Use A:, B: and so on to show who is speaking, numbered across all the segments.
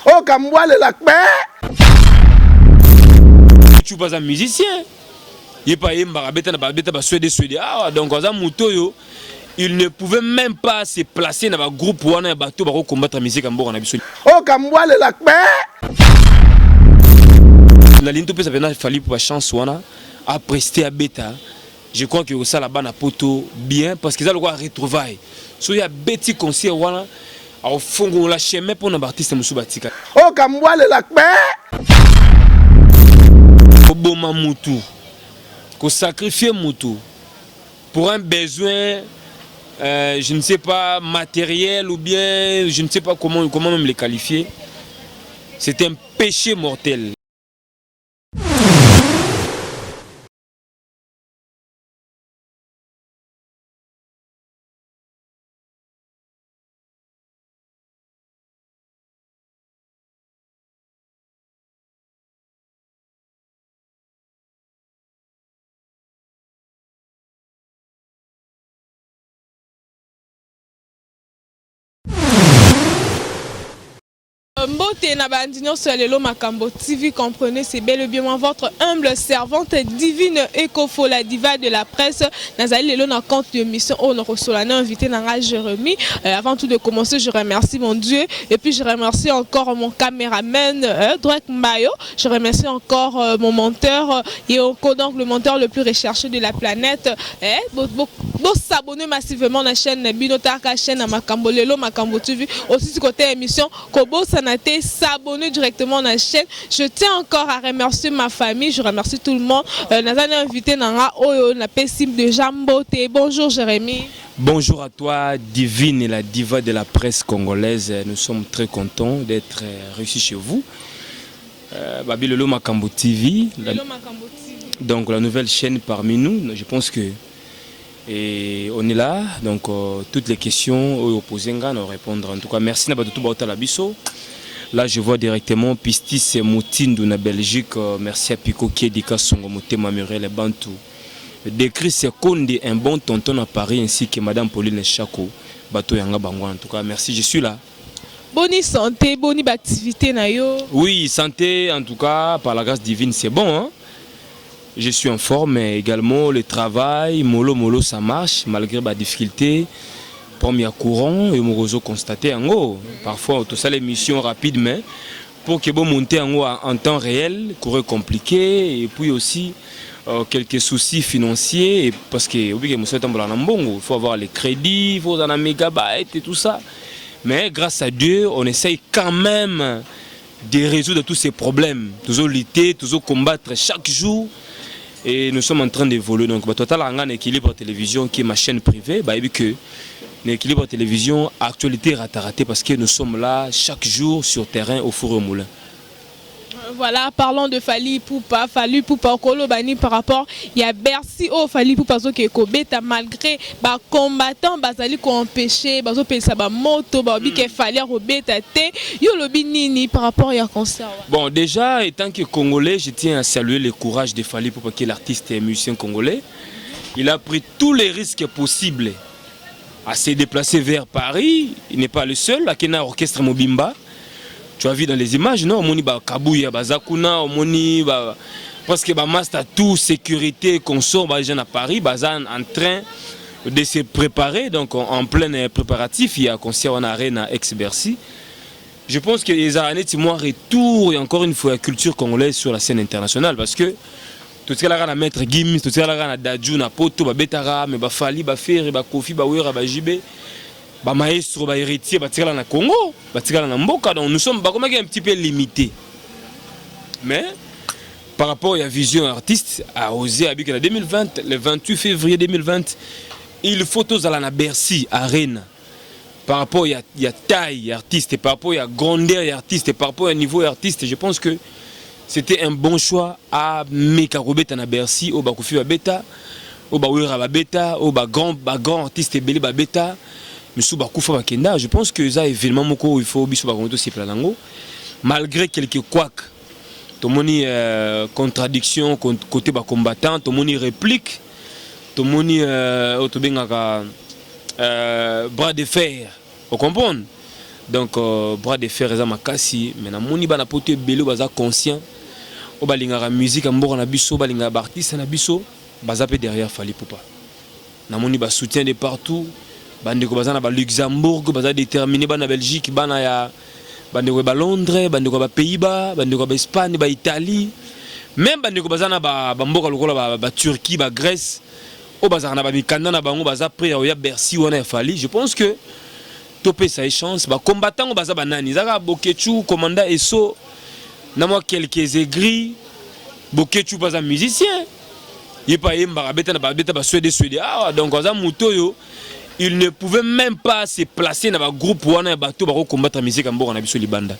A: Oh, Kambouale la paix.
B: Tu es pas un musicien. Il n'est pas un suédé. Ah, donc, il ne pouvait même pas se placer dans un groupe où on a un bateau pour combattre la musique en Bora.
A: Oh, Kambouale la paix.
B: La ligne de ça a fallu pour la chance à prester à Beta. Je crois que ça là-bas na poto bien parce qu'ils ont le droit à retrouver. So il y a petit concert au fond on la chemin pour un artiste Moussoubatika.
A: Oh, Kambouale la paix.
B: Ko boma mutu. Ko sacrifier mutu pour un besoin je ne sais pas matériel ou bien je ne sais pas comment même les qualifier. C'est un péché mortel.
C: Mbote na bandinyo sur Lelo Makambo TV, comprenez, c'est bel et bien votre humble servante divine Ekofo, la diva de la presse. Nazali Lelo na compte de mission au Norosolana, invité Nanga Jérémy. Avant tout de commencer, je remercie mon Dieu et puis je remercie encore mon caméraman Drake Mayo. Je remercie encore mon monteur Yoko, donc le monteur le plus recherché de la planète. Vous s'abonnez massivement à la chaîne Binotaka, chaîne à Makambo Lelo Makambo TV. Aussi du côté émission Kobo Sanate, s'abonner directement à la chaîne. Je tiens encore à remercier ma famille, je remercie tout le monde. Nous invité Nanga Oyo na Pessim de Jambote. Bonjour Jérémy.
B: Bonjour à toi, Divine et la diva de la presse congolaise. Nous sommes très contents d'être réussis chez vous. Babi Lelo Makambo TV. Donc la nouvelle chaîne parmi nous. Je pense que et on est là. Donc toutes les questions aux opposés, nous répondre. En tout cas, merci Nabatutu Baota Labiso. Là, je vois directement Pistis Moutine de la Belgique. Merci à Pico Kiedika Songo Motema Murel Bantou. Décrit Sekonde, un bon tonton à Paris, ainsi que Madame Pauline Chako. Bato Yanga Bangwa. En tout cas, merci, je suis là.
C: Bonne santé, bonne activité, Nayo.
B: Oui, santé, en tout cas, par la grâce divine, c'est bon. Hein? Je suis en forme, mais également le travail, mollo, ça marche, malgré ma difficulté. Premier courant, et je constater en haut. Parfois, tout ça, les missions rapides, mais pour que vous monter en haut en temps réel, courir compliqué, et puis aussi quelques soucis financiers, parce que il faut avoir les crédits, il faut avoir un mégabyte et tout ça. Mais grâce à Dieu, on essaye quand même de résoudre tous ces problèmes, toujours lutter, toujours combattre chaque jour. Et nous sommes en train d'évoluer. Donc, total en équilibre télévision qui est ma chaîne privée, que l'équilibre télévision, actualité raté parce que nous sommes là chaque jour sur terrain au four au moulin.
C: Voilà, parlons de Fally Ipupa Kolobani par rapport il y a Bercy au Fally Ipupa qui Kobeta malgré ba combattant bazali ko empêcher bazo pesa ba moto ba bi ke Fally Robeta te yo lobi nini par rapport à concert.
B: Bon, déjà étant que Congolais, je tiens à saluer le courage de Fally Ipupa qui est l'artiste et musicien congolais. Il a pris tous les risques possibles à se déplacer vers Paris. Il n'est pas le seul, la Kena Orchestre Mobimba. Tu as vu dans les images, non? Moni ba Kabouya, ba Zakuna, moni ba parce que ba master tout sécurité consort ba gens à Paris, ba en train de se préparer donc en plein préparatif, il y a un concert en arène ex-Bercy. Je pense que les années moi retour et encore une fois la culture congolaise sur la scène internationale parce que tout ce là na maître Gims, tout ce là na Dadju na Poto, ba Betara, mais ba Fally, ba Ferre, ba Kofi, ba Wera, ba Jibé. Ba maestro, ba héritier, ba tirala na Congo, ba tirala na Mboka, donc nous sommes un petit peu limités. Mais par rapport à la vision artiste, à oser avec la 2020, le 28 février 2020, il faut tous aller à Bercy, Arena. Par rapport à la taille artiste, par rapport à la grandeur artiste, par rapport au niveau artiste, je pense que c'était un bon choix à Mekarobeta na Bercy, au Bakufi Babeta, au Bawira Babeta, au grand artiste Belé Babeta. Je pense que ça événement il faut malgré quelques couacs, tout le contradiction côté combattant, tout le monde réplique, tout le monde bras de fer, vous comprenez? Donc bras de fer eza makasi mais na moni bana poto ebele baza conscient o balingaka musique mboka na biso balingaka ba artiste na biso baza pe derrière Fally Ipupa. Na moni ba soutien de partout bandeko baza na ba Luxembourg baza déterminé bana Belgique bana ya bandeko ba Londres bandeko ba Pays-Bas bandeko ba Espagne ba Italie même bandeko baza na ba mboka lokola ba Turquie ba Grèce o baza na ba mikanda na bango baza prêt ya Bercy wana ya Fally. Je pense que topé sa chance ba combattant baza banani zaka Bokechu commandant Esso na moi quelques aigris Bokechu baza musicien il pas yemba beta na beta ba Suède ah donc baza mutoyo il ne pouvait même pas se placer dans un groupe wana bato ba combattre musique mboka na biso libanda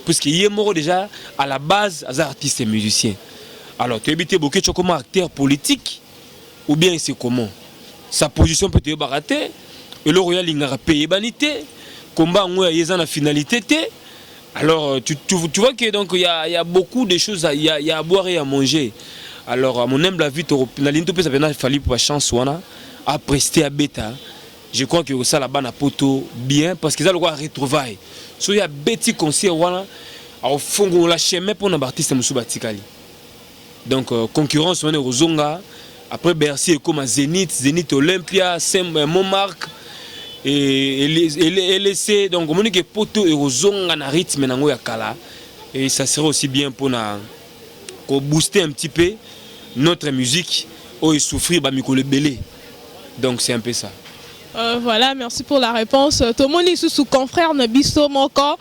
B: puisque yemoro déjà à la base as artiste et musicien. Alors tu habité Bokechu comme acteur politique ou bien c'est comment sa position peut être rater et le royal ingara payé banité combat en yeza na finalité té. Alors tu vois que donc il y a beaucoup de choses il y a à boire et à manger. Alors à mon humble avis na ligne topé ça venait Fally pour chance wana à prester à bêta. Je crois que ça là-bas na poto bien parce que ça le quoi retrouvaille. So il y a petit concert wana au fond la chemin pour un artiste musubatikali. Donc concurrence on est aux Zonga après Bercy comme à Zénith Olympia Montmartre et laisser donc on dit que poto et aux Zonga na rythme nango ya kala et ça serait aussi bien pour booster un petit peu notre musique ou souffrir ba mikolo belé. Donc c'est un peu ça.
C: Voilà, merci pour la réponse. Tomoni sous confrère Nabiso Moko,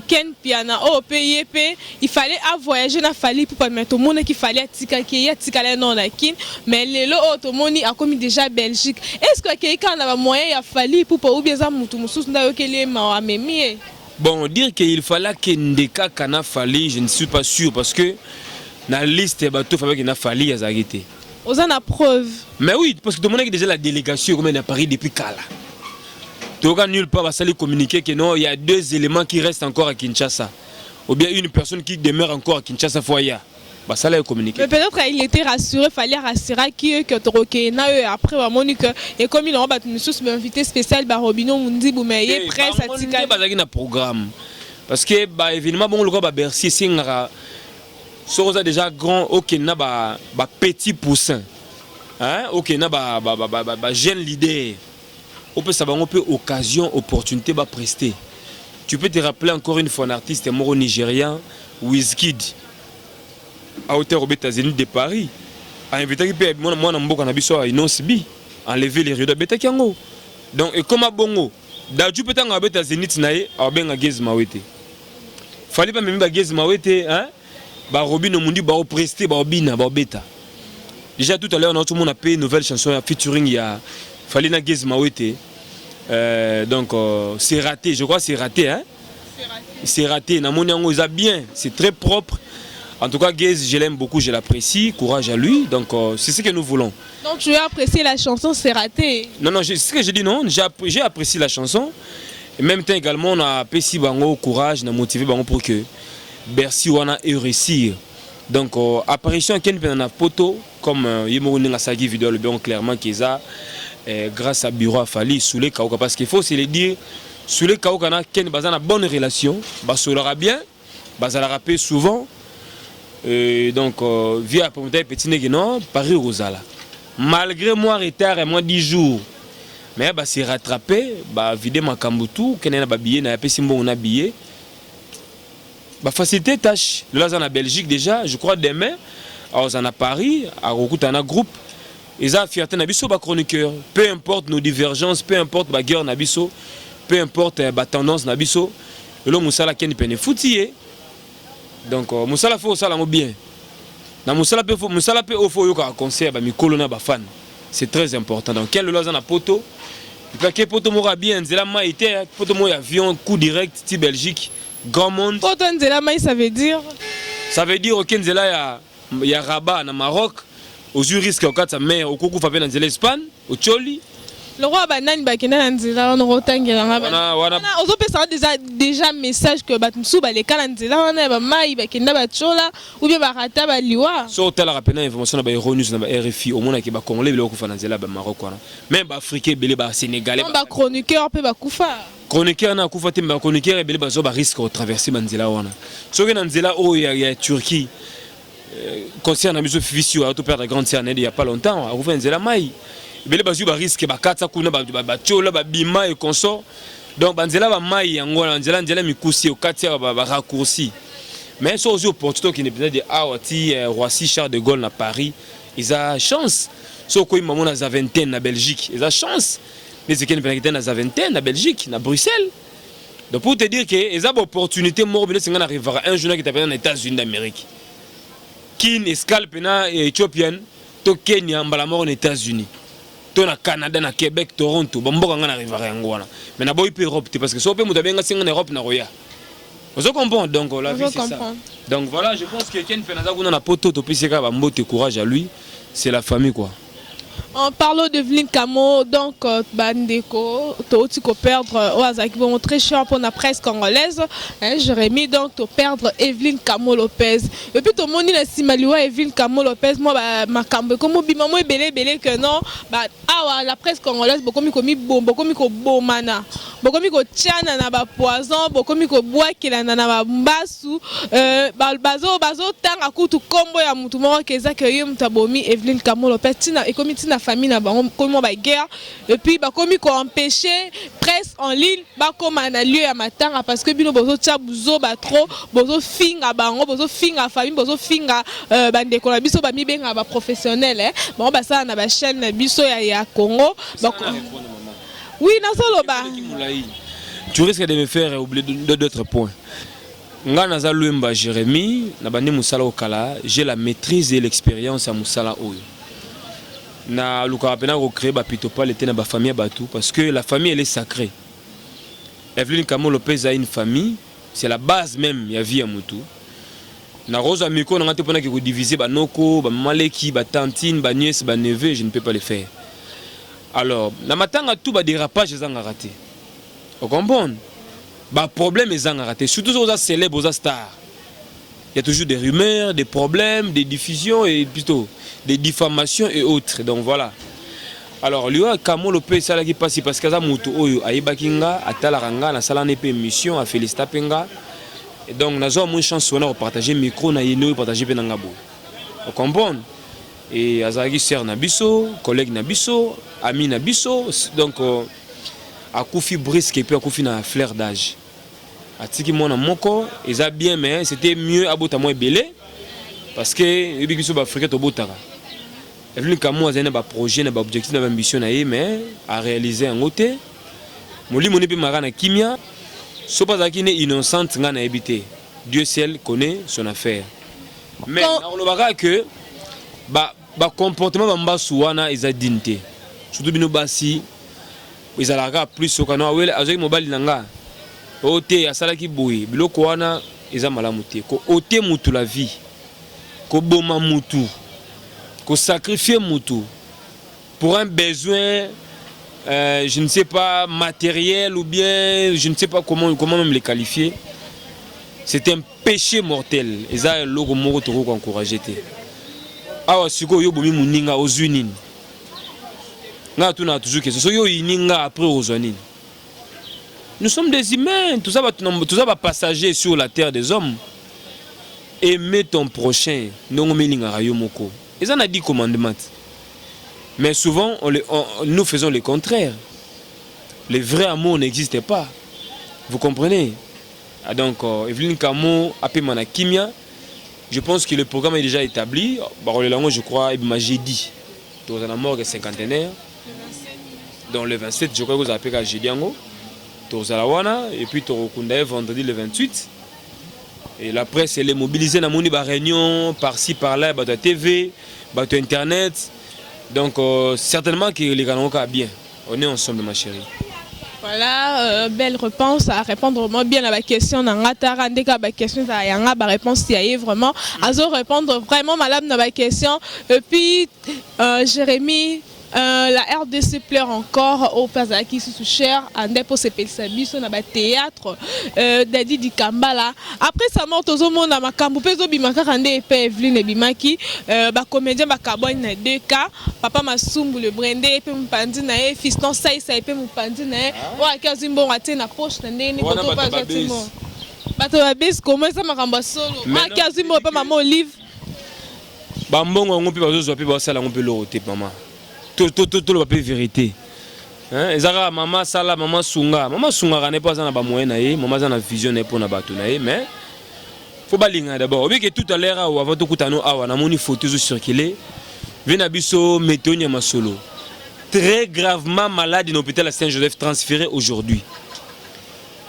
C: Ken Piana, oh PIP, il fallait voyager na Fally pour permettre tout le monde qu'il fallait tikale non nakin, mais les lo Tomoni a commis déjà Belgique. Est-ce que quelqu'un a moyen à Fally pour ou bien ça mutu musus na yokele ma amemi?
B: Bon, dire qu'il fallait que Ndeka kana Fally, je ne suis pas sûr parce que na liste bateau fallait qu'il na Fally à Zagité.
C: Vous en avez preuve.
B: Mais oui, parce que tout le monde a déjà la délégation comme à Paris depuis Kala. Tu n'as nulle part à communiquer que non, il y a deux éléments qui restent encore à Kinshasa. Ou bien une personne qui demeure encore à Kinshasa foyer. Bah ça là communiqué.
C: Mais peut-être qu'il était rassuré, il fallait rassurer que tu après Monique et comme il a nous invité spécial par Robino Mundi Boumeye presse à Tika.
B: Pas un programme. Parce que bah évidemment bon le gars Bercy Singara ça déjà grand OK na ba petit poussin. Hein OK na ba jeune leader. On peut savoir on peut occasion opportunité ba prester. Tu peux te rappeler encore une fois un artiste moro nigérien Wizkid à hauteur aux États-Unis de Paris a invité qui moi na mboka na biso à Inosbi enlever les rideaux beta kiango. Donc et comme bongo daju peut nga beta États-Unis naé a benga Gez Mawete. Fallait pas même ba Gez Mawete hein ba Robino Mundi ba prester ba bina ba beta. Déjà tout à l'heure on a tout le monde a payé une nouvelle chanson featuring il y a Fallait na Gez Mawete. Donc c'est raté, je crois c'est raté hein. C'est raté, na mon yango ça bien, c'est très propre. En tout cas Gez, je l'aime beaucoup, je l'apprécie, courage à lui. Donc c'est ce que nous voulons.
C: Donc tu as apprécié la chanson, c'est raté.
B: Non c'est ce que j'ai dit non, j'ai apprécié la chanson. Et même temps également on a apprécié bango courage, on a motivé bango pour que Bercy wana ait réussi. Donc apparition Ken Penana Poto comme Yemoro Ninga Sagi vidéo le bien clairement qu'ils a grâce à Bureau à Fally sous les Kaoka parce qu'il faut se le dire sous les Kaoka na Ken bazana bonne relation, basolera bien, bazala rapper souvent. Donc via pour petit négino Paris Rosala. Malgré moi retard et moins 10 jours. Mais bah c'est rattrapé, bah vider ma kambutu, kenena ba billet na pesi mbongo na billet. Bah facilité tâche. Là en Belgique déjà, je crois demain, alors en Paris, à Rokutana groupe, ils ont fierté na biso ba chroniqueur. Peu importe nos divergences, peu importe ba guerre na biso, peu importe ba tendance na biso, le musala ken pene foutier. Donc musala faut ça la bien. Na musala pe au faut yo ka concert ba mikolo na ba fan. C'est très important. Donc quel le en a poto. Parce que poto mora bien, nzela ma été poto mo avion coup direct ti Belgique. Grand monde.
C: Poto nzela mai ça veut dire
B: au Kenzela il y a Rabat na Maroc, aux risques au cas sa mère au coucou fa na nzela Espagne, au Choli.
C: Le roi banane bakina nanzela on rotangela ngaba.
B: Wana
C: Ozo pesa déjà message que batumsu baleka nanzela wana ba mai bakina bachola ou bien barata baliwa.
B: So tala rapena information na ba Euronews na ba RFI au mona ke ba congolais bilo ko fananzela ba Maroc wana. Même ba africain belé ba sénégalais.
C: Ba chroniqueur pe ba kufa.
B: Chroniqueur na kufa te ba chroniqueur belé ba zo ba risque de traverser manzela wana. So ke nanzela o ya Turquie. Concernant biso Fifi a tout perdre la grande sœur il y a pas longtemps, a ouvert nzela mai. Belé bazu ba risque ba katsa kuna ba chola ba bima et consort. Donc banzela ba mai yango nzela mikusi o katia ba raccourci. Mais ça aussi opportunité qui n'est pas de Awati Roissy Charles de Gaulle à Paris, ils ont chance. So ko maman na vingtaine na Belgique, ils ont chance. Mais c'est qu'il y a na vingtaine na Belgique, na Bruxelles. Donc pour te dire que ils ont opportunité mobile c'est qu'on arrivera un journal qui t'appelle aux États-Unis d'Amérique. Qui escale pena éthiopienne, to Kenya mbala mort aux États-Unis. To na Canada, na Québec, Toronto, bomboka ngana arrivera ngwana. Mais na boy pe Europe parce que so pe mutabeng'a singa na Europe na roya. Vous comprenez donc la vie c'est ça. Donc voilà, je pense que Ken Fenaza kuna poto to piseka ba mbote courage à lui, c'est la famille quoi.
C: En parlant de Evelyne Camo, donc Bandeko, tu peux perdre Oazaki, bon très cher pour la presse congolaise. Jérémy, donc tu perdre Evelyne Camo Lopez. Et puis tout le monde a simaliwa Evelyne Camo Lopez. Moi, ma cambe, comme moi belé que non, la presse congolaise, beaucoup mi bombe, beaucoup mi bomana, beaucoup mi tiana na ba poison, beaucoup mi bois qui la na ba mbasu, bazo tanga kutu kombo ya mutu moko keza que yum tabomi Evelyne Camo Lopez. Tina et comme la famille na bango comme ba guerre et puis ba komi ko empêcher presse en ligne ba comme na lieu ya matanga parce que bino bozo tia buzo ba trop bozo finga bango bozo finga famille bozo finga bande ko biso ba mi benga ba professionnel bon ba ça na ba chaîne biso ya Congo oui na solo ba
B: tu risques de me faire oublier d'autres points. Nga naza Luemba Jérémy na bande musala okala j'ai la maîtrise et l'expérience à musala oyo. Na luka pena ko créer ba pitopal était na ba famille batou parce que la famille elle est sacrée. Evelyne Camo Lopez a une famille, c'est la base même ya vie ya mutu. Na Rosa Miko na ngate pona ki ko diviser ba noko, ba maleki, ba tantine, ba nièce, ba neveu, je ne peux pas le faire. Alors, na matanga tout ba dérapage ezanga raté. Vous comprenez? Ba problème ezanga raté, surtout aux célèbres, aux stars. Il y a toujours des rumeurs, des problèmes, des diffusions et plutôt des diffamations et autres. Donc voilà. Alors, lui, Camo Lopez, ça qui passe parce que ça mutu oyo aibakinga atalaranga na sala nepe émission a félicita penga. Et donc nous avons une chance de partager micro na yeno partager penangabo. Vous comprenez? Et azaki sœur nabiso, collègue nabiso, ami nabiso, donc akufi brisque et puis akufi na fleur d'âge. Atiki mona moko eza bien mais c'était mieux abota moi belé parce que ebi biso ba africain to botaka. Evelyne Camo azana ba projet na ba objectif na ba ambition na ye mais à réaliser en côté. Molimo ne pe marana kimia so pas akine innocente nga na habité. Dieu seul connaît son affaire. Mais on le verra que ba comportement ba mbasu wana eza dignité. Surtout bino basi ezalaka plus sokana wele azaki mobali nanga. Ote asalaki boye biloko wana eza malamu te ko ote mutu la vie ko boma mutu ko sacrifier mutu pour un besoin je ne sais pas matériel ou bien je ne sais pas comment même les qualifier. C'est un péché mortel eza loko moko to ko encourager te awa siko yo bomi muninga ozunini nga tuna toujours que so yo ininga après ozunini. Nous sommes des humains, tout ça va passager sur la terre des hommes. Aimer ton prochain, non moko. Et ça n'a dit commandement. Mais souvent, nous faisons le contraire. Le vrai amour n'existe pas. Vous comprenez? Donc, Evelyne Camo, Apemana Kimia, je pense que le programme est déjà établi. Je crois, j'ai dit. Dans la mort des cinquantenaires. Dans le 27, je crois que vous appelez à Gédiango. Et puis vendredi le 28 et la presse elle est mobilisée dans une réunion par-ci par-là, la TV, internet, donc certainement que les Ghanouais sont bien, on est ensemble ma chérie.
C: Voilà, belle réponse à répondre vraiment bien à la question. Nangatara, ndeka ba question ça yanga ba réponse y a vraiment. Azo répondre vraiment malade à la question. Et puis Jérémy La RDC pleure encore au Pazaki sous cher ande pour se pelsabiso na ba théâtre Dadi di Kambala. Après sa mort aux monde na makambu pezo bimaka kande pe Evelyne bimaki ba comédien ba kaboy na 2 cas papa Masumbu le brandé pe mpandi na e fiston sai pe mpandi na e wa kazimbo ngate na poche na ndeni koto pa zatimo bato ba bes comment ça makamba solo ma kazimbo pa maman Olive
B: bambongo ngo pe bazo pe ba sala ngo pe lorote maman tout le papier vérité hein ezaka maman sala maman sunga n'est pas na ba moyen na ye maman za na vision na pour na bato na ye mais faut balinga d'abord obi que tout à l'heure avant to kutano awa na moni photo zo circuler vena biso Météo Masolo très gravement malade dans l'hôpital à Saint-Joseph transféré aujourd'hui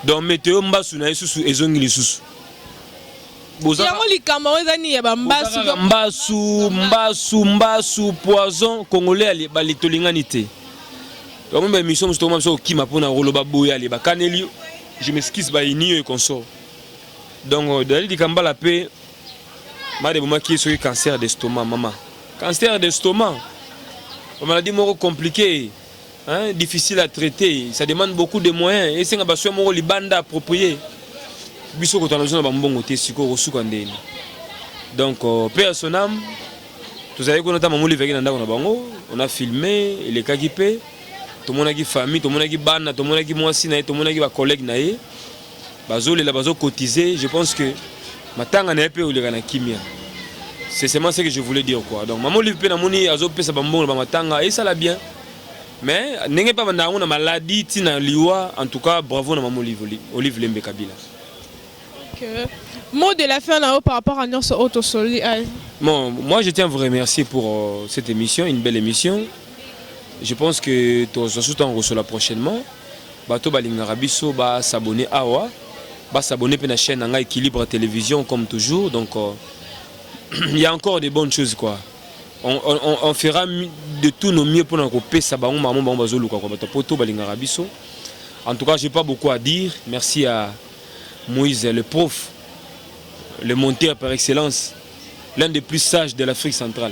B: donc Météo mbasu na yesusu ezongi lisusu mbasu poison congolais balitolinganité donc même émission justement so kima pona roloba boya les bakaneli je m'excuse ba ini et consort donc Dadi di Kambala pe made boma qui est cancer d'estomac maman cancer d'estomac une maladie moro compliquée hein difficile à traiter ça demande beaucoup de moyens et c'est nga baso moro libanda approprié biso ko tanazo na bambongo te siko rosuka ndeni donc paix à son âme tous avez qu'on a mamuli veki na ndako na bango on a filmé il est kakipé tout le monde a qui famille tout le monde a qui bana tout le monde a qui mwasi na tout le monde a qui ba collègue na ye bazo les bazo cotiser je pense que matanga na pe oleka na kimia c'est seulement ce que je voulais dire quoi donc mamuli pe na moni azo pesa bambongo ba matanga et ça la bien mais n'engé pas na una maladie tina liwa en tout cas bravo na mamuli Olive Lembe Kabila.
C: Mot de la fin là-haut par rapport à notre autosoli.
B: Bon, moi je tiens à vous remercier pour cette émission, une belle émission. Je pense que tous ceux on reçoit prochainement. Bato balingarabiso ba s'abonner awa, ba s'abonner à la chaîne Anga Équilibre Télévision comme toujours. Donc il y a encore des bonnes choses quoi. On fera de tout nos mieux pour nous couper ça ba on maman ba bazolu quoi bato poto balingarabiso. En tout cas, j'ai pas beaucoup à dire. Merci à Moïse, le prof, le monteur par excellence, l'un des plus sages de l'Afrique centrale,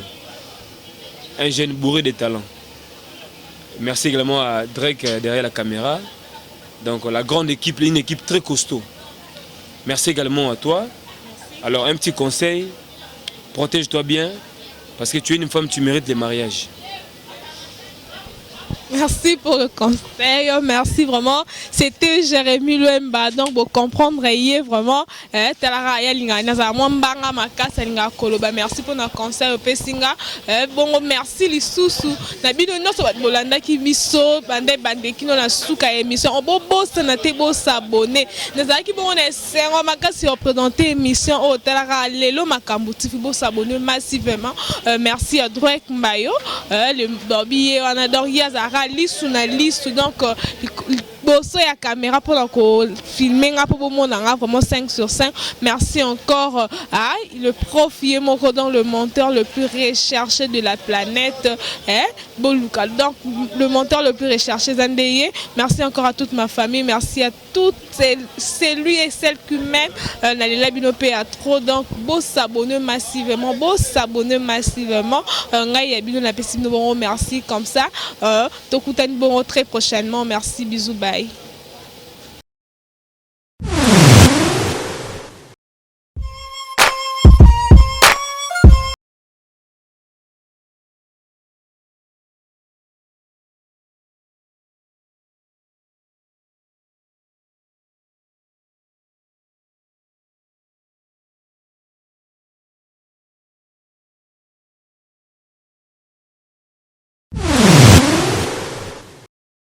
B: un jeune bourré de talent. Merci également à Drake derrière la caméra, donc la grande équipe, une équipe très costaud. Merci également à toi. Alors un petit conseil, protège-toi bien, parce que tu es une femme, tu mérites les mariages.
C: Merci pour le conseil, merci vraiment. C'était Jérémy Luemba, donc vous comprendrez vraiment. Merci pour notre conseil au Pessinga. Bon, merci les sous-sous. Nabino no so bolanda ki biso bande ki no na suka émission. On bo na te bo s'abonner. Nazaki bon on essaie on makasi représenter émission au Talara lelo makambu tifi bo s'abonner massivement. Merci à Drake Mbayo, le Bobby on adore Yazara liste na liste donc bosso ya caméra pour filmer pour vraiment 5 sur 5. Merci encore à le prof Yemoko dans le monteur le plus recherché de la planète Boluka. Donc le monteur le plus recherché Zandeye. Merci encore à toute ma famille, merci à toutes celui et celles qui m'aiment. Nalela Binopé à trop donc beau s'abonner massivement, ngai bino na pesi no bon merci comme ça. Tokutani bon très prochainement. Merci, bisous, bye.